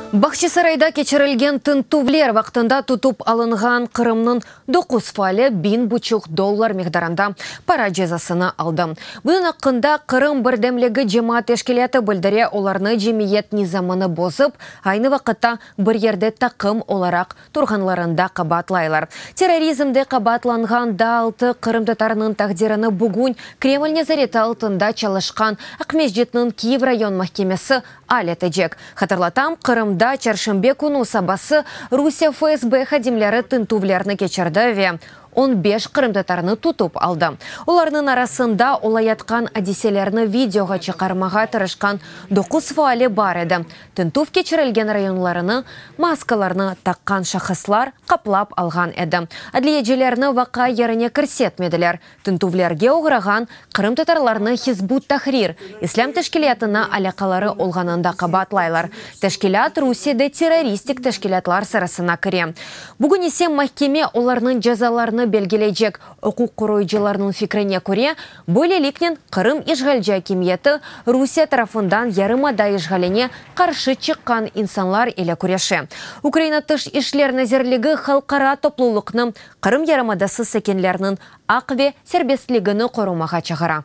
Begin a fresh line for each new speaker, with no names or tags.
Бақчысарайда кечірілген тынтувлер вақтында тұтып алынған Қырымның 9 фалі $1,5 мегдарында пара жазасыны алды. Бұның ақында Қырым бірдемлігі жемаат тешкілеті білдіре оларны жемиет низамыны бозып, айны вақытта бір ерде тақым оларақ тұрғанларында қабатлайлар. Терроризмде қабатланған далты Қырым татарының тақдеріні бүгін Кремль незареті алтында чалышқан Ақмеждетінің Киев район махкемесі алетежек. Хатырлатам, Қырымда чаршымбе күні сабасы Русия ФСБ хадимлері тынтувлерні кечірді 15 Қырым татарыны тұтып алды. Оларның арасында олаятқан әдеселеріні видеоға чықармаға тырышқан 9 фаали бар еді. Тынтув кечірілген районларыны, маскаларны таққан шақыслар қаплап алған еді. Әділиежелеріні вақа еріне кірсетмеділер. Тынтувлерге оғыраған Қырым татарларыны Хизбут Тахрир, ислам тәшкілетіні алақалары олғанында қабатлайлар. Тәшкілет Русияда террористик тәшкілетлар сарасына кіре. Бүгін есе махкеме оларның жазаларыны белгілейджек. Оқуқ құройжыларының фикріне көре, бөлелікнен Қырым ишғалжа кеметі Русия тарафындан ярымада ишғаліне қаршы чыққан инсанлар елі көреше. Украина тыш ишлер назерлігі халқара топлулықның Қырым ярымадасы сәкенлерінің ақве сербестлігіні қорумаға чағыра.